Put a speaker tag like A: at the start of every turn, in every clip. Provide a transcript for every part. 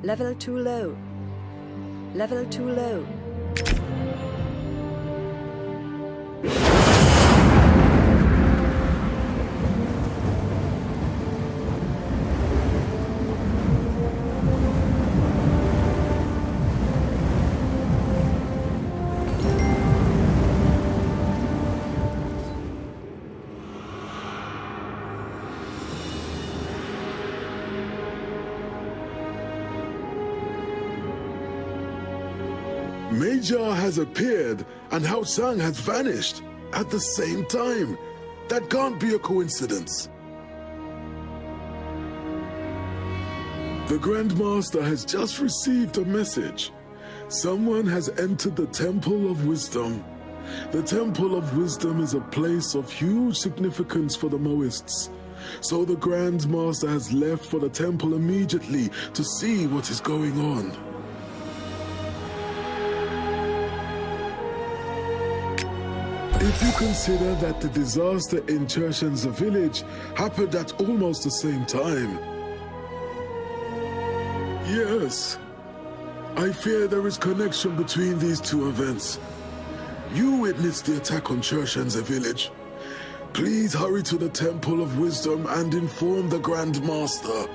A: Level too low. Level too low.
B: Major has appeared and Hao Sang has vanished at the same time. That can't be a coincidence. The Grandmaster has just received a message. Someone has entered the Temple of Wisdom. The Temple of Wisdom is a place of huge significance for the Moists. So the Grandmaster has left for the temple immediately to see what is going on. If you consider that the disaster in Chershen's village happened at almost the same time. Yes, I fear there is connection between these two events. You witnessed the attack on Chershen's village. Please hurry to the Temple of Wisdom and inform the Grandmaster.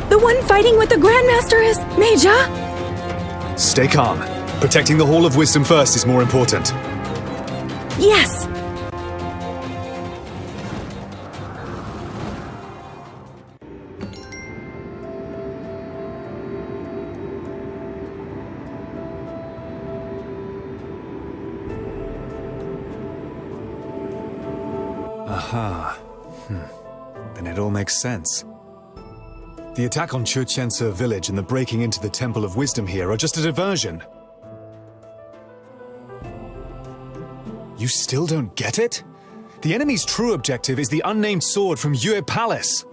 A: The one fighting with the Grandmaster is Major?
C: Stay calm. Protecting the Hall of Wisdom first is more important.
A: Yes!
C: Aha. Then it all makes sense. The attack on Churchensa village and the breaking into the Temple of Wisdom here are just a diversion. You still don't get it? The enemy's true objective is the unnamed sword from Yue Palace.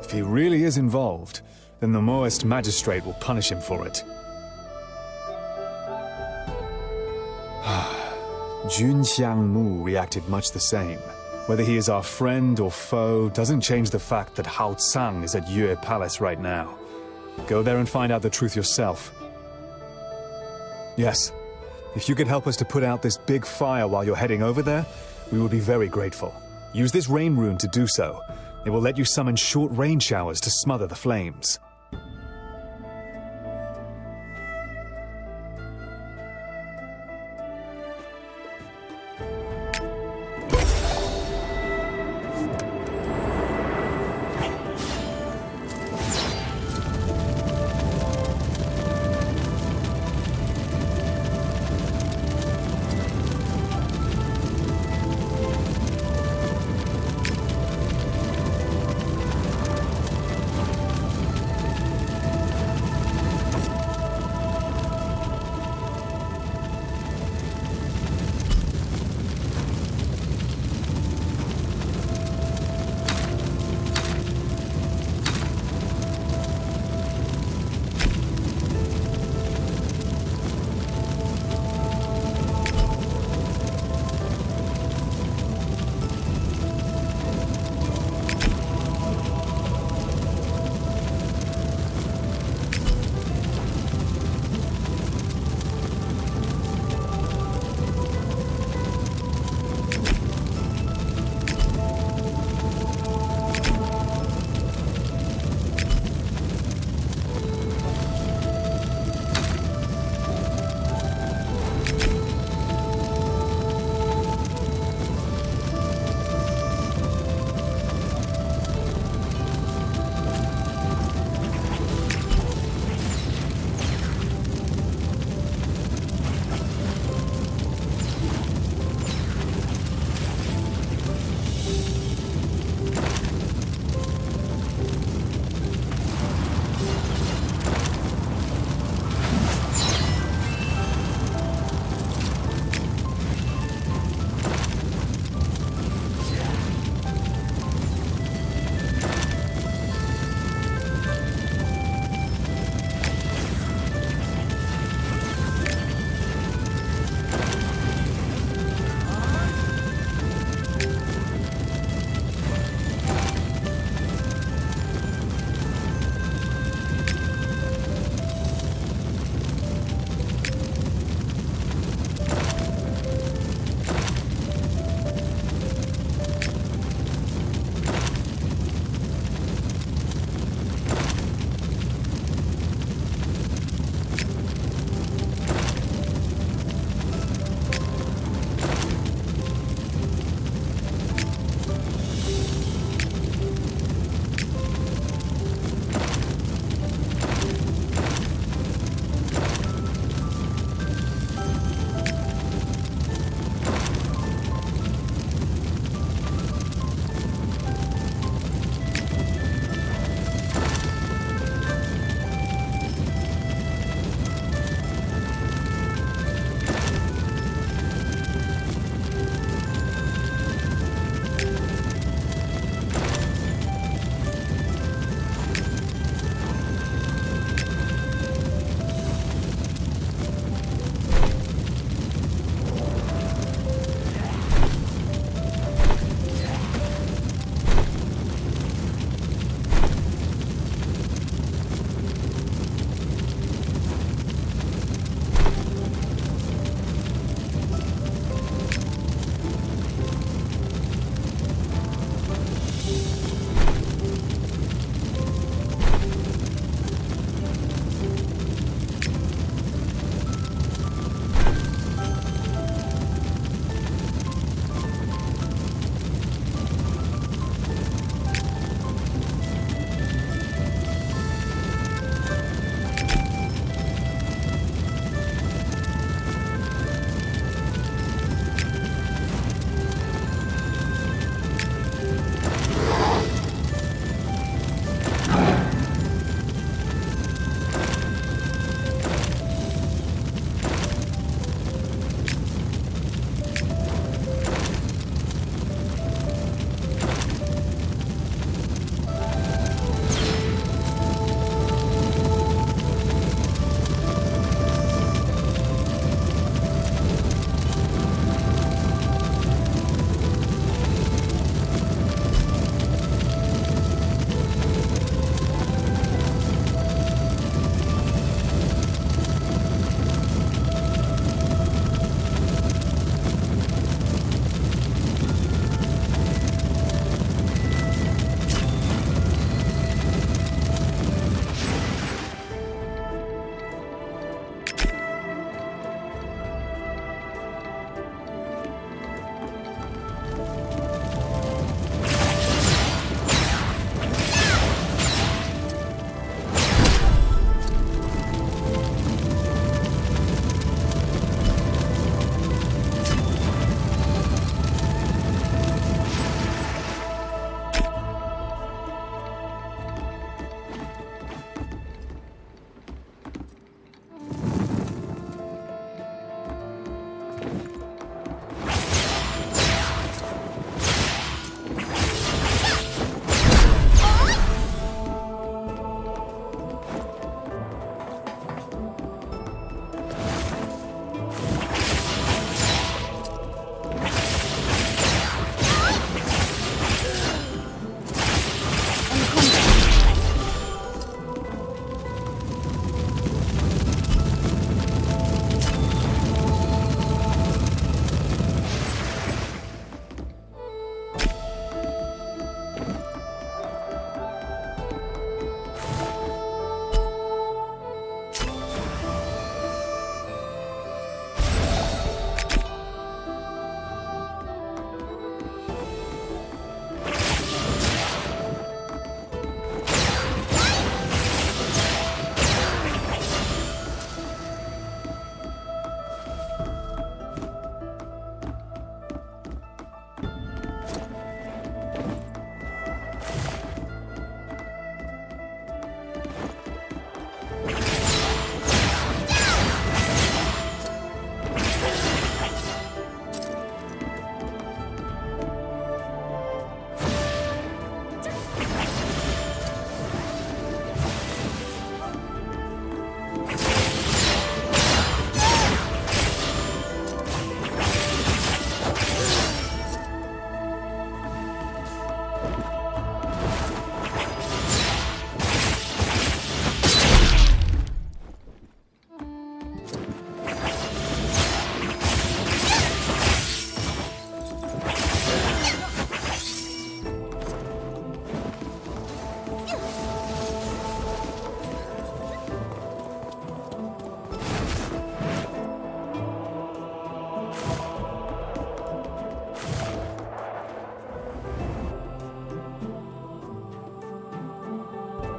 C: If he really is involved, then the Moist magistrate will punish him for it. Junxiang Mu reacted much the same. Whether he is our friend or foe doesn't change the fact that Hao Tsang is at Yue Palace right now. Go there and find out the truth yourself. Yes, if you could help us to put out this big fire while you're heading over there, we would be very grateful. Use this rain rune to do so. It will let you summon short rain showers to smother the flames.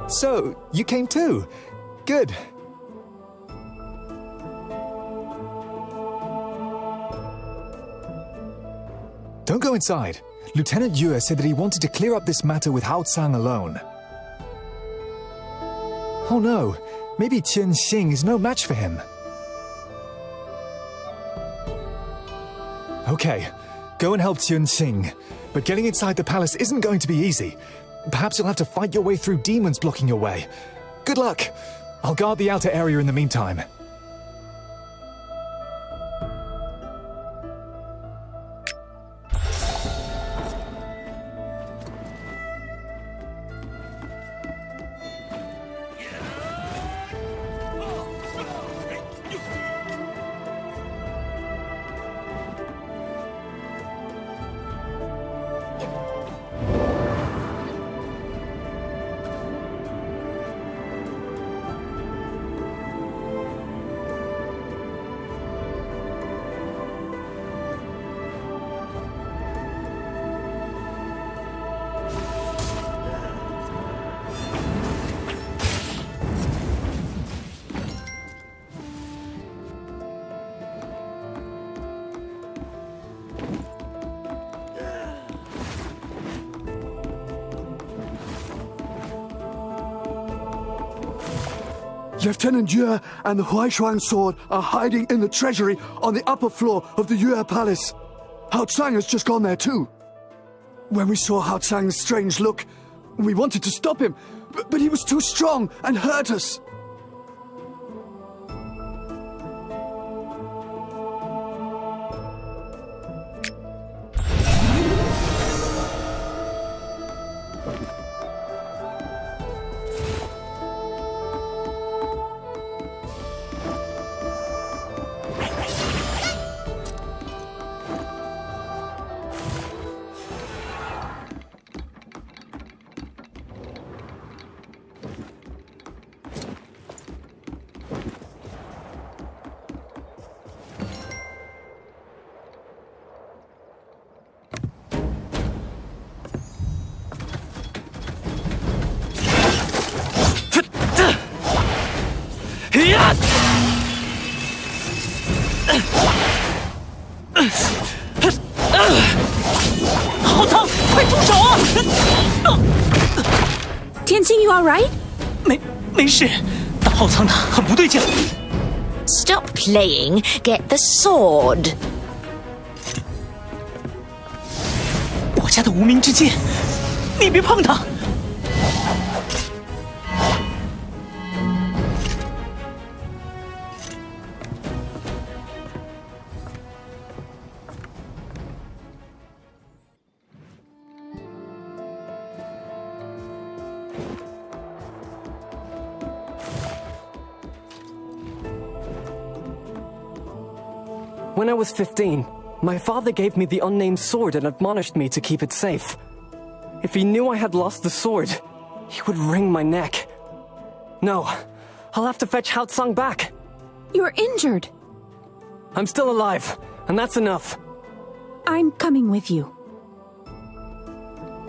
C: So, you came too. Good. Don't go inside. Lieutenant Yue said that he wanted to clear up this matter with Hao Tsang alone. Oh no, maybe Qian Xing is no match for him. Okay, go and help Qian Xing. But getting inside the palace isn't going to be easy. Perhaps you'll have to fight your way through demons blocking your way. Good luck! I'll guard the outer area in the meantime.
D: Lieutenant Yue and the Huaishuang sword are hiding in the treasury on the upper floor of the Yue Palace. Hao Tsang has just gone there too. When we saw Hao Tsang's strange look, we wanted to stop him, but he was too strong and hurt us.
A: Tianxing, you alright?
E: 没事，但浩苍他很不对劲。
F: Stop playing. Get the sword.
E: 我家的无名之剑，你别碰它。
G: When I was 15, my father gave me the unnamed sword and admonished me to keep it safe. If he knew I had lost the sword, he would wring my neck. No, I'll have to fetch Hao Tsang back.
A: You're injured.
G: I'm still alive, and that's enough.
A: I'm coming with you.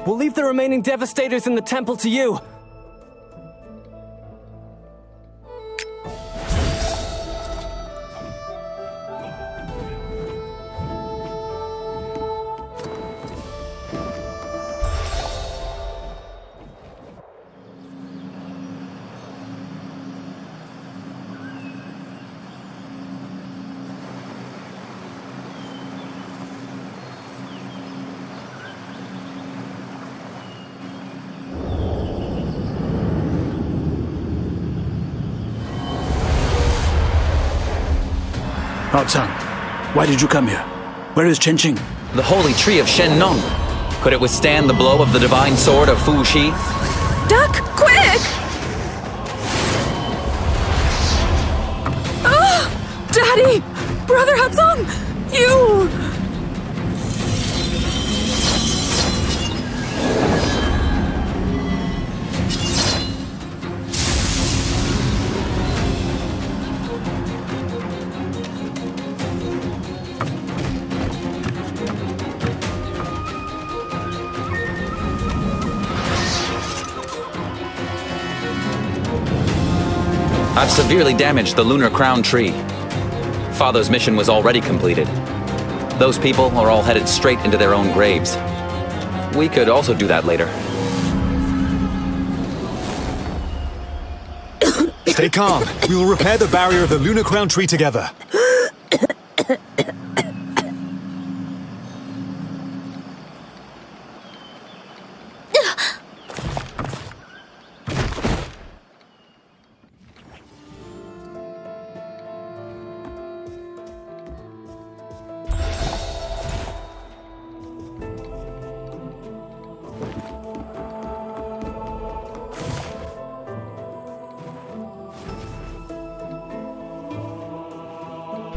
G: We'll leave the remaining devastators in the temple to you.
D: Hao Tsang, why did you come here? Where is Chen Qing?
H: The holy tree of Shen Nong. Could it withstand the blow of the divine sword of Fu Shi?
A: Duck, quick! Ah! Daddy! Brother Hatsung! You!
H: I've severely damaged the Lunar Crown tree. Father's mission was already completed. Those people are all headed straight into their own graves. We could also do that later.
C: Stay calm. We will repair the barrier of the Lunar Crown tree together.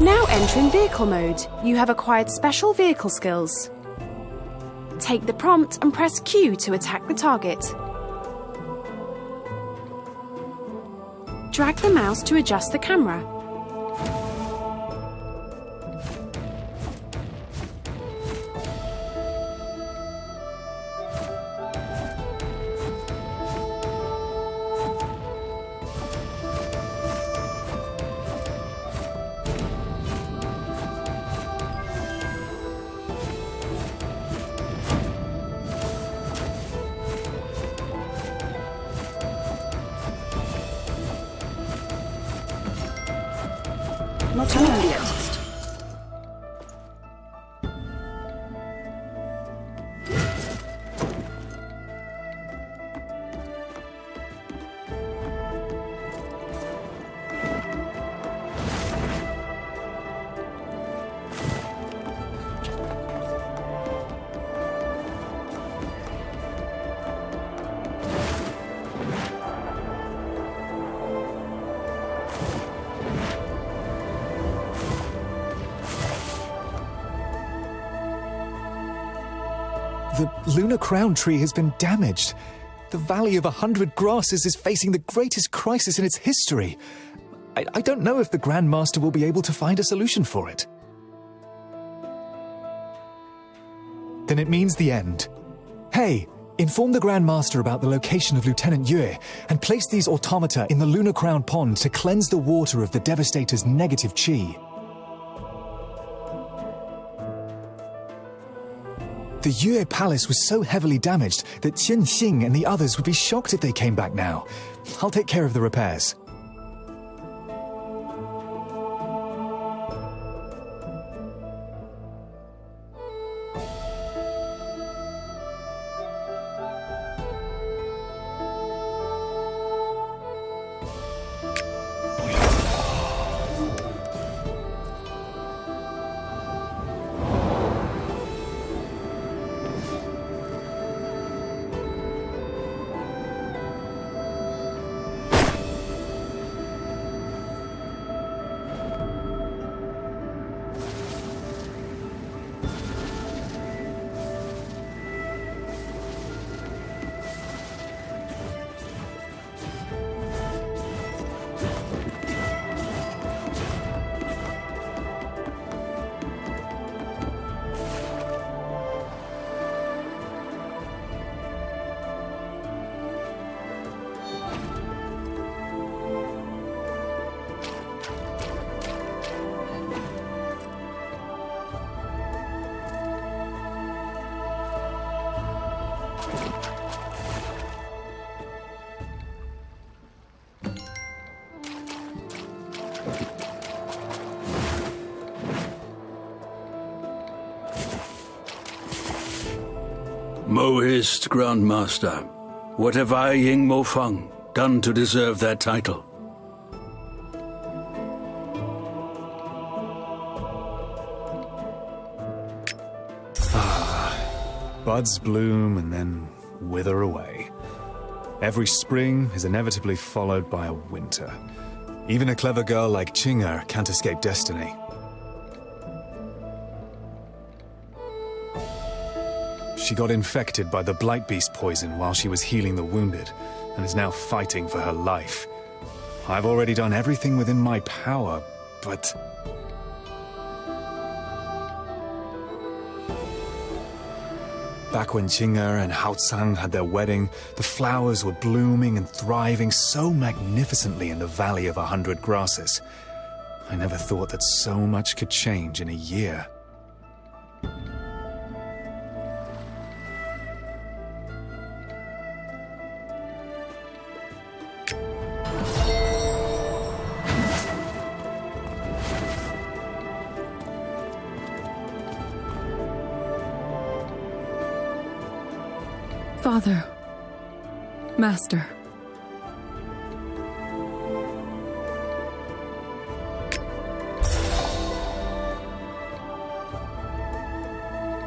I: Now entering vehicle mode, you have acquired special vehicle skills. Take the prompt and press Q to attack the target. Drag the mouse to adjust the camera. Not immediate.
C: The Lunar Crown tree has been damaged. The Valley of 100 Grasses is facing the greatest crisis in its history. I don't know if the Grand Master will be able to find a solution for it. Then it means the end. Hey, inform the Grand Master about the location of Lieutenant Yue and place these automata in the Lunar Crown Pond to cleanse the water of the Devastator's negative chi. The Yue Palace was so heavily damaged that Qian Xing and the others would be shocked if they came back now. I'll take care of the repairs.
J: Mohist Grandmaster, what have I, Ying Mo Feng, done to deserve that title?
C: Buds bloom and then wither away. Every spring is inevitably followed by a winter. Even a clever girl like Qing'er can't escape destiny. She got infected by the Blight Beast poison while she was healing the wounded, and is now fighting for her life. I've already done everything within my power, but... Back when Qing'er and Haotsang had their wedding, the flowers were blooming and thriving so magnificently in the Valley of 100 Grasses. I never thought that so much could change in a year.
A: Father. Master.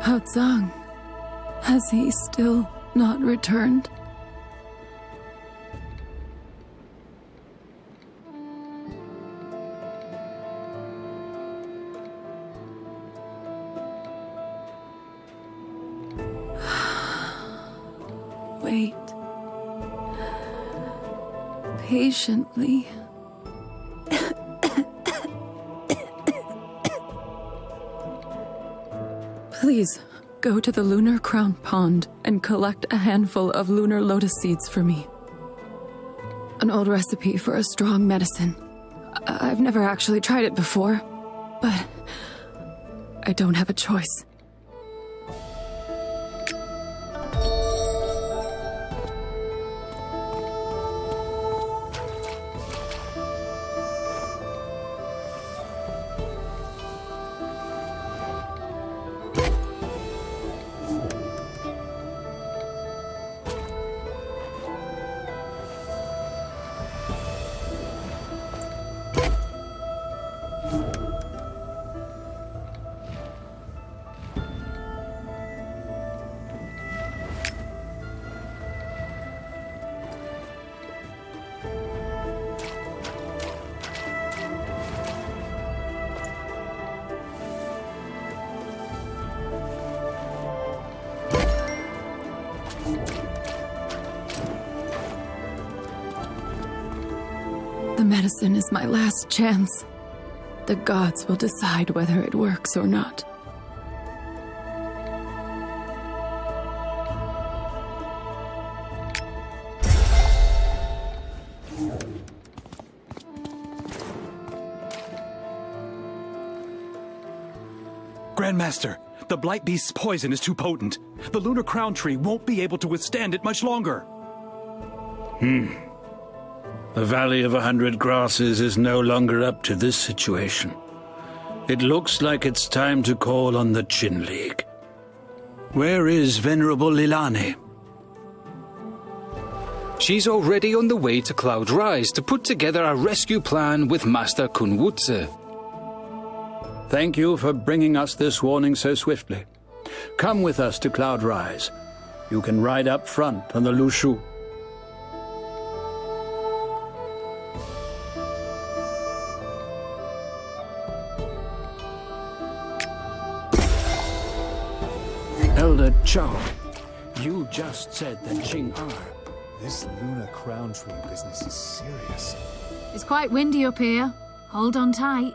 A: Haotsang. Has he still not returned? Wait. Patiently. Please, go to the Lunar Crown Pond and collect a handful of lunar lotus seeds for me. An old recipe for a strong medicine. I've never actually tried it before, but I don't have a choice. The medicine is my last chance. The gods will decide whether it works or not.
K: Grandmaster, the Blight Beast's poison is too potent. The Lunar Crown Tree won't be able to withstand it much longer.
J: The Valley of 100 Grasses is no longer up to this situation. It looks like it's time to call on the Qin League. Where is Venerable Lilani?
L: She's already on the way to Cloud Rise to put together a rescue plan with Master Kunwutze.
J: Thank you for bringing us this warning so swiftly. Come with us to Cloud Rise. You can ride up front on the Lushu. Elder Chow, you just said that Qing'er.
C: This Lunar Crown Tree business is serious.
M: It's quite windy up here. Hold on tight.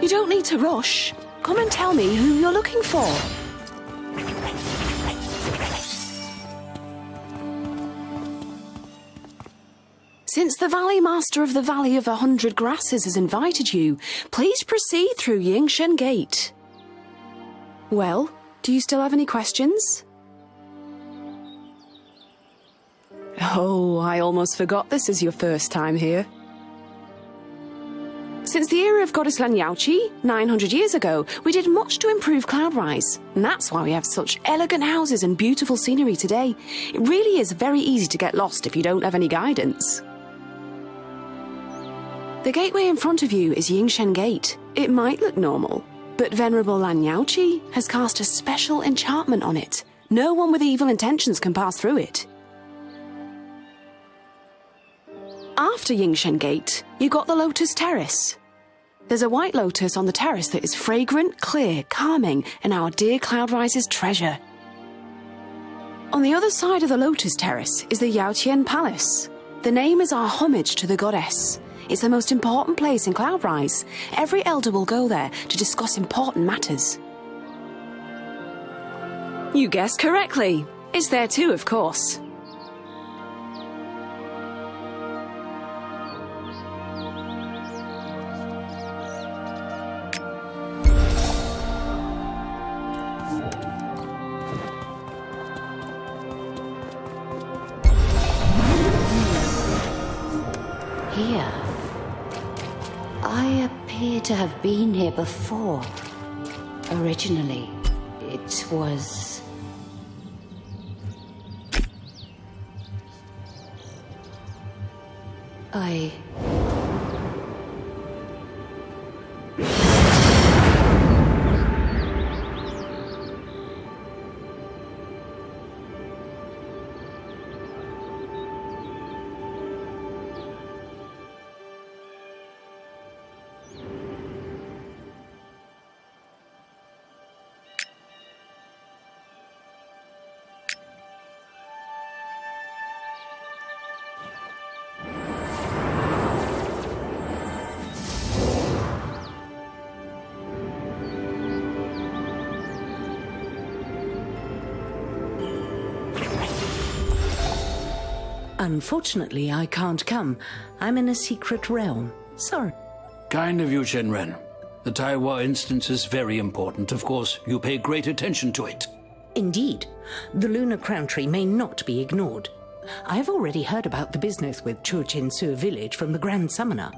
I: You don't need to rush. Come and tell me who you're looking for. Since the Valley Master of the Valley of 100 Grasses has invited you, please proceed through Yingshen Gate. Well, do you still have any questions? Oh, I almost forgot this is your first time here. Since the era of Goddess Lan Yaoqi, 900 years ago, we did much to improve Cloudrise, and that's why we have such elegant houses and beautiful scenery today. It really is very easy to get lost if you don't have any guidance. The gateway in front of you is Yingshen Gate. It might look normal, but Venerable Lan Yaoqi has cast a special enchantment on it. No one with evil intentions can pass through it. After Yingshen Gate, you got the Lotus Terrace. There's a white lotus on the terrace that is fragrant, clear, calming, and our dear Cloudrise's treasure. On the other side of the Lotus Terrace is the Yaotian Palace. The name is our homage to the goddess. It's the most important place in Cloudrise. Every elder will go there to discuss important matters. You guessed correctly. It's there too, of course.
N: Here. I appear to have been here before. Originally, it was...
O: Unfortunately, I can't come. I'm in a secret realm. Sorry.
J: Kind of you, Shenren. The Taiwa instance is very important. Of course, you pay great attention to it.
O: Indeed. The Lunar Crown Tree may not be ignored. I've already heard about the business with Churchin-Sur village from the Grand Summoner.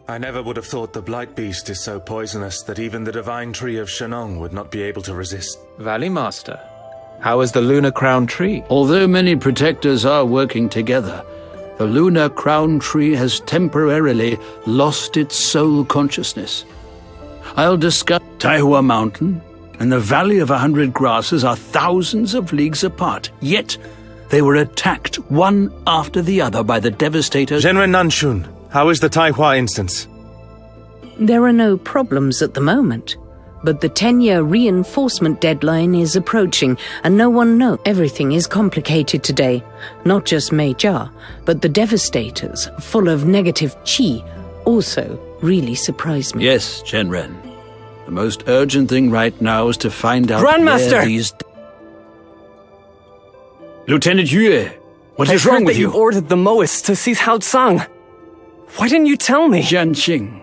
P: I never would have thought the Blight Beast is so poisonous that even the Divine Tree of Shenong would not be able to resist.
Q: Valley Master, how is the Lunar Crown Tree?
J: Although many protectors are working together, the Lunar Crown Tree has temporarily lost its soul consciousness. I'll discuss Taiwa Mountain and the Valley of 100 Grasses are thousands of leagues apart, yet they were attacked one after the other by the devastators.
P: Genren Nanshun, how is the Taiwa instance?
O: There are no problems at the moment, but the 10-year reinforcement deadline is approaching, and no one knows. Everything is complicated today. Not just Mei Jia, but the devastators, full of negative qi, also really surprise me.
J: Yes, Shenren. The most urgent thing right now is to find out
G: Grandmaster!
J: where these... Lieutenant Yue, what is wrong with you?
G: I heard that you ordered the Moists to seize Hao Tsang. Why didn't you tell me?
J: Jianqing.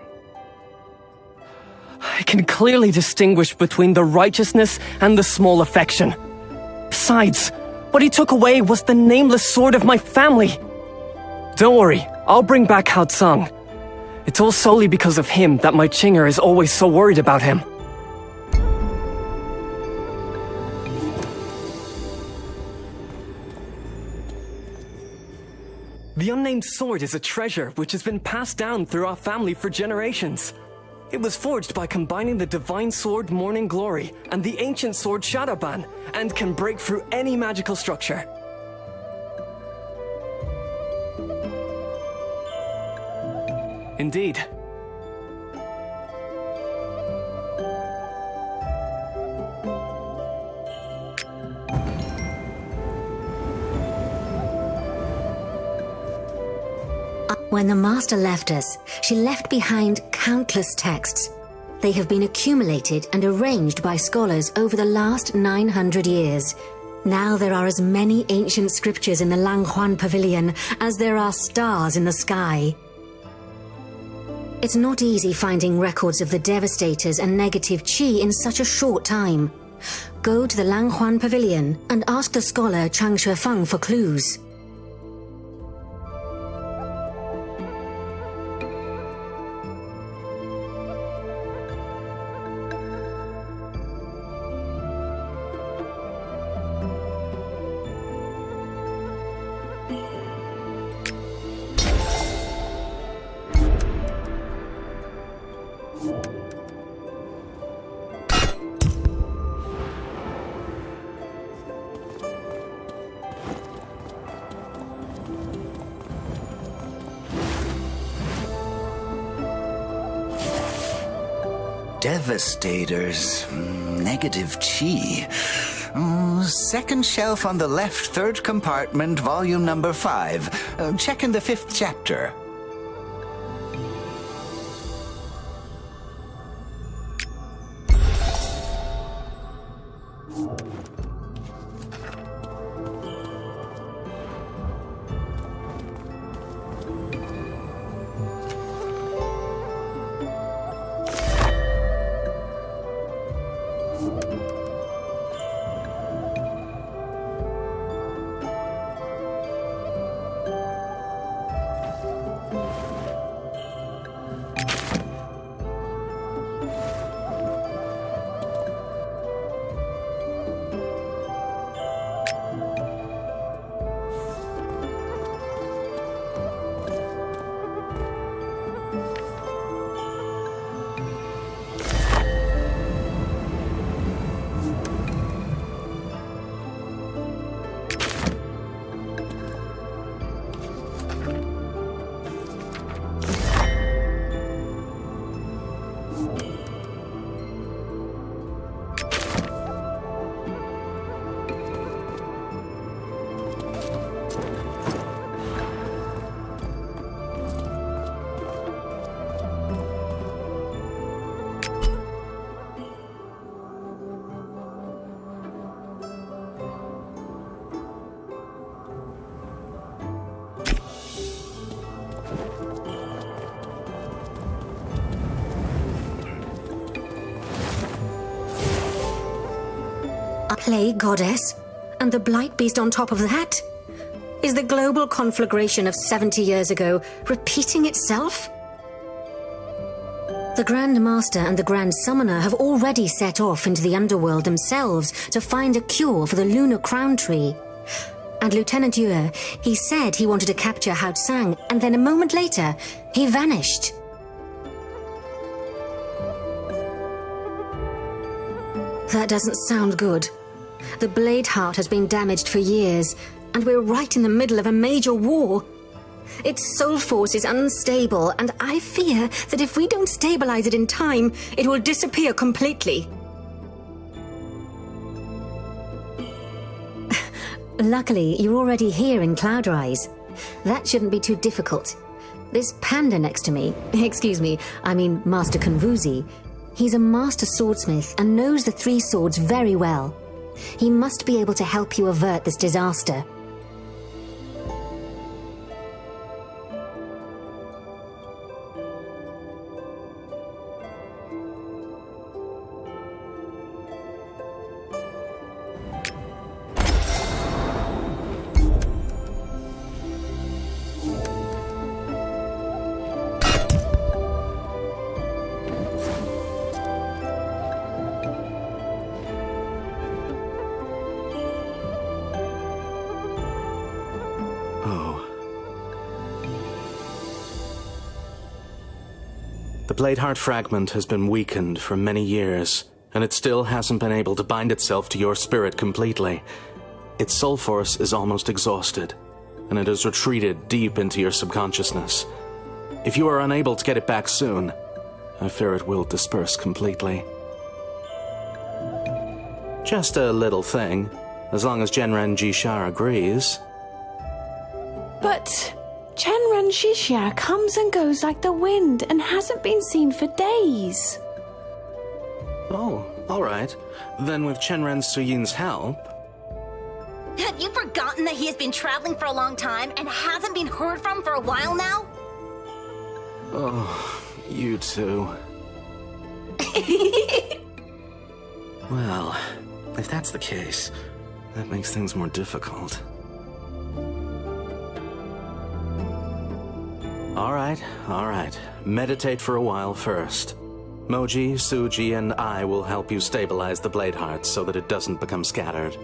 G: I can clearly distinguish between the righteousness and the small affection. Besides, what he took away was the nameless sword of my family. Don't worry, I'll bring back Hao Tsang. It's all solely because of him that my Chinger is always so worried about him. The unnamed sword is a treasure which has been passed down through our family for generations. It was forged by combining the divine sword Morning Glory and the ancient sword Shadowban, and can break through any magical structure. Indeed.
N: When the Master left us, she left behind countless texts.
R: They have been accumulated and arranged by scholars over the last 900 years. Now there are as many ancient scriptures in the Langhuan Pavilion as there are stars in the sky. It's not easy finding records of the devastators and negative qi in such a short time. Go to the Langhuan Pavilion and ask the scholar Chang Shuefeng for clues.
S: Devastators. Negative chi. Second shelf on the left, third compartment, volume number 5. Check in the 5th chapter.
R: A plague goddess? And the blight beast on top of that? Is the global conflagration of 70 years ago repeating itself? The Grand Master and the Grand Summoner have already set off into the underworld themselves to find a cure for the lunar crown tree. And Lieutenant Yue, he said he wanted to capture Hao Tsang, and then a moment later, he vanished. That doesn't sound good. The Blade Heart has been damaged for years, and we're right in the middle of a major war. Its soul force is unstable, and I fear that if we don't stabilize it in time, it will disappear completely. Luckily, you're already here in Cloudrise. That shouldn't be too difficult. This panda next to me, excuse me, I mean Master Konvuzi, he's a master swordsmith and knows the 3 swords very well. He must be able to help you avert this disaster.
P: The Bladeheart fragment has been weakened for many years, and it still hasn't been able to bind itself to your spirit completely. Its soul force is almost exhausted, and it has retreated deep into your subconsciousness. If you are unable to get it back soon, I fear it will disperse completely. Just a little thing, as long as Genren Jishar agrees.
I: But Genren Jishar comes and goes like the wind and hasn't been seen for days.
P: Oh, all right. Then with Chenren Suyin's help...
T: Have you forgotten that he has been traveling for a long time and hasn't been heard from for a while now?
P: Oh, you two. Well, if that's the case, that makes things more difficult. All right. Meditate for a while first. Moji, Suji, and I will help you stabilize the blade heart so that it doesn't become scattered.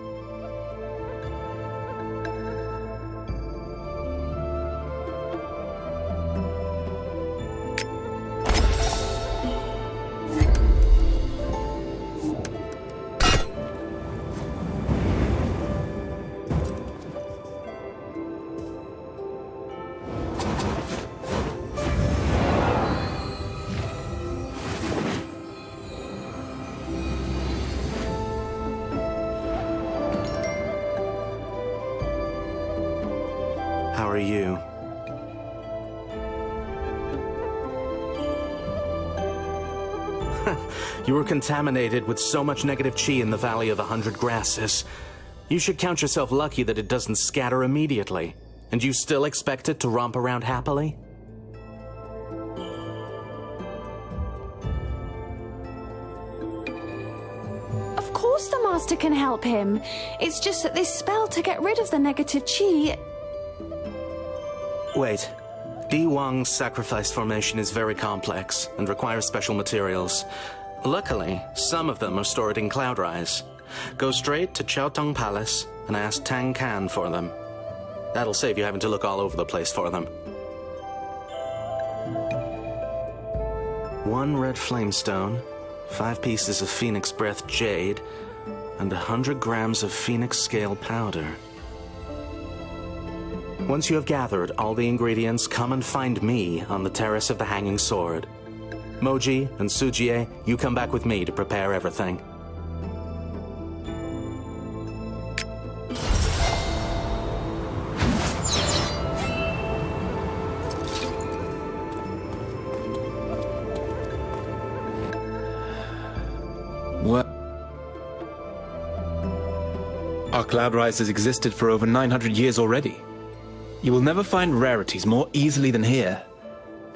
P: How are you? You were contaminated with so much negative chi in the Valley of 100 Grasses. You should count yourself lucky that it doesn't scatter immediately. And you still expect it to romp around happily?
U: Of course the Master can help him. It's just that this spell to get rid of the negative chi...
P: Wait. Di Wang's sacrifice formation is very complex and requires special materials. Luckily, some of them are stored in Cloudrise. Go straight to Chaotong Palace and ask Tang Kan for them. That'll save you having to look all over the place for them. 1 red flamestone, 5 pieces of Phoenix Breath Jade, and 100 grams of Phoenix Scale Powder. Once you have gathered all the ingredients, come and find me on the Terrace of the Hanging Sword. Moji and Sujie, you come back with me to prepare everything.
Q: What? Our Cloudrise has existed for over 900 years already. You will never find rarities more easily than here.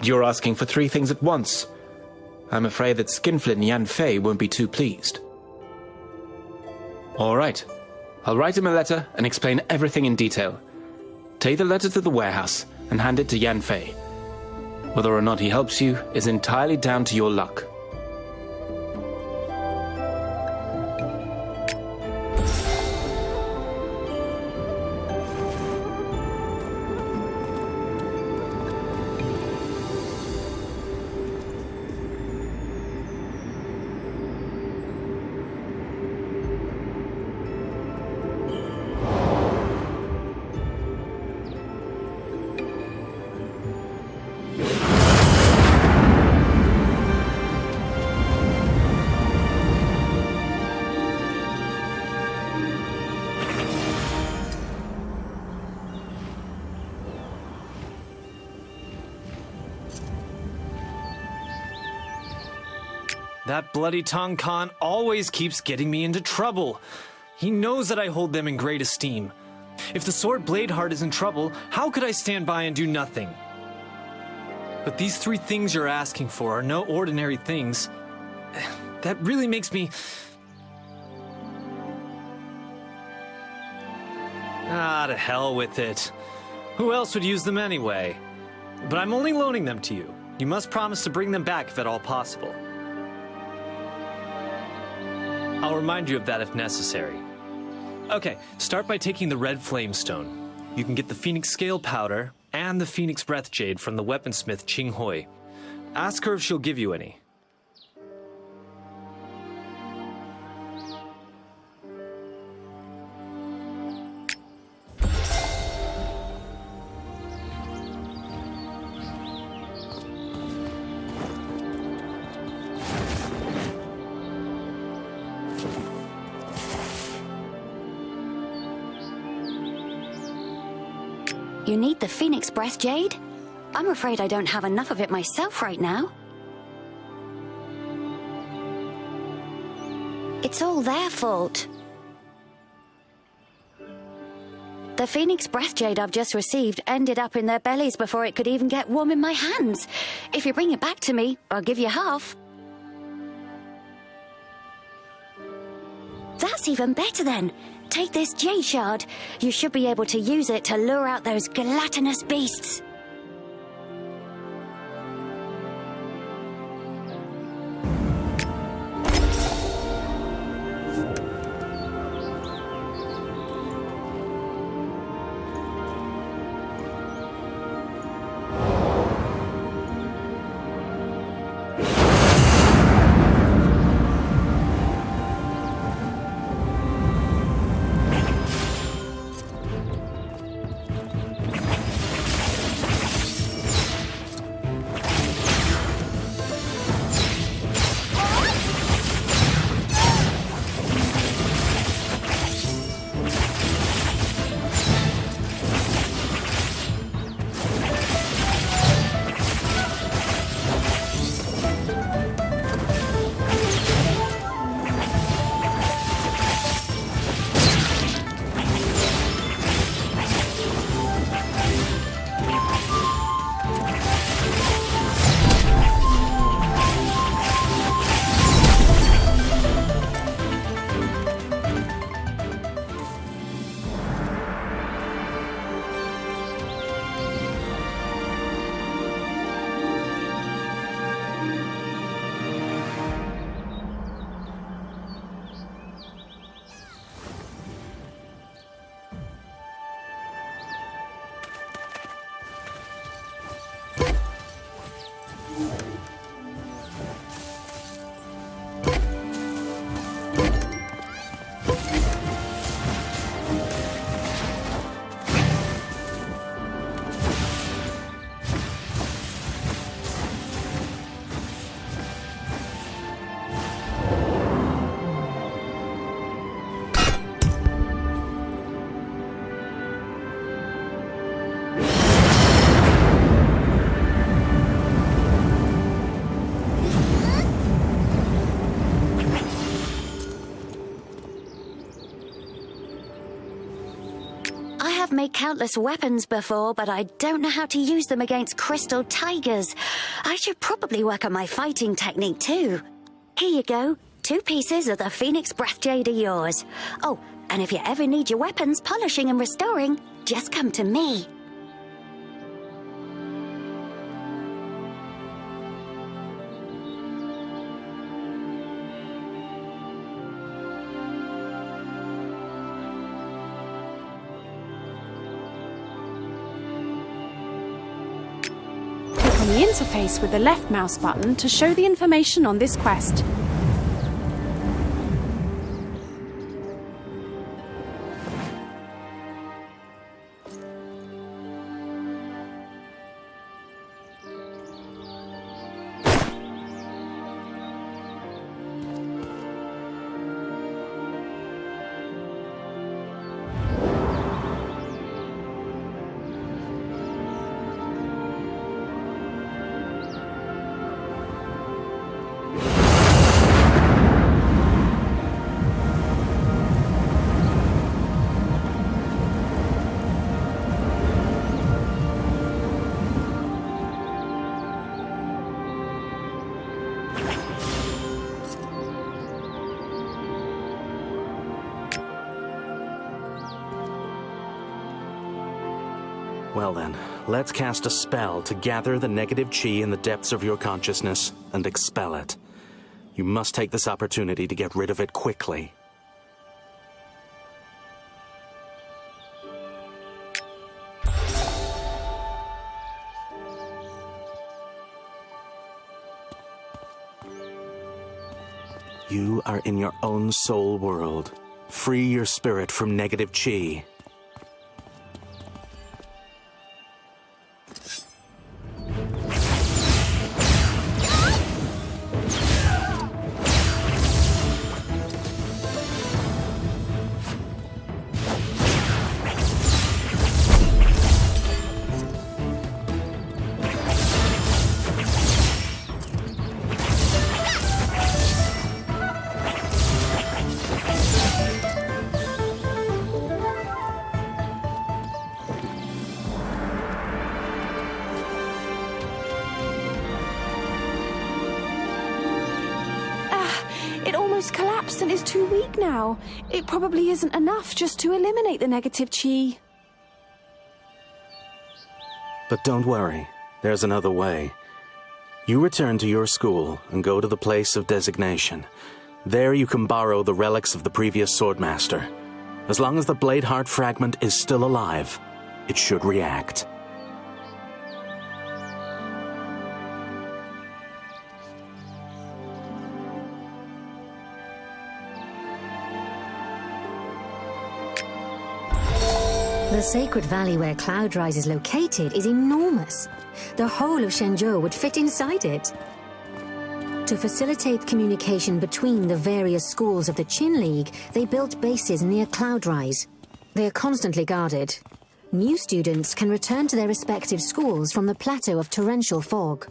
Q: You're asking for 3 things at once. I'm afraid that Skinflint and Yan Fei won't be too pleased. All right. I'll write him a letter and explain everything in detail. Take the letter to the warehouse and hand it to Yan Fei. Whether or not he helps you is entirely down to your luck.
V: That bloody Tong Khan always keeps getting me into trouble. He knows that I hold them in great esteem. If the Sword Bladeheart is in trouble, how could I stand by and do nothing? But these 3 things you're asking for are no ordinary things. That really makes me... To hell with it. Who else would use them anyway? But I'm only loaning them to you. You must promise to bring them back if at all possible. I'll remind you of that if necessary. Okay, start by taking the red flamestone. You can get the Phoenix Scale Powder and the Phoenix Breath Jade from the weaponsmith Ching Hui. Ask her if she'll give you any.
R: You need the Phoenix Breath Jade? I'm afraid I don't have enough of it myself right now.
T: It's all their fault. The Phoenix Breath Jade I've just received ended up in their bellies before it could even get warm in my hands. If you bring it back to me, I'll give you half. That's even better then. Take this Jade Shard. You should be able to use it to lure out those gelatinous beasts. I've made countless weapons before, but I don't know how to use them against crystal tigers. I should probably work on my fighting technique too. Here you go. 2 pieces of the Phoenix Breath Jade are yours. Oh, and if you ever need your weapons polishing and restoring, just come to me.
B: The interface with the left mouse button to show the information on this quest.
P: Well then, let's cast a spell to gather the negative chi in the depths of your consciousness and expel it. You must take this opportunity to get rid of it quickly. You are in your own soul world. Free your spirit from negative chi.
B: almost collapsed and is too weak now. It probably isn't enough just to eliminate the negative chi.
P: But don't worry, there's another way. You return to your school and go to the place of designation. There you can borrow the relics of the previous Swordmaster. As long as the Blade Heart fragment is still alive, it should react.
R: The sacred valley where Cloudrise is located is enormous. The whole of Shenzhou would fit inside it. To facilitate communication between the various schools of the Qin League, they built bases near Cloudrise. They are constantly guarded. New students can return to their respective schools from the plateau of torrential fog.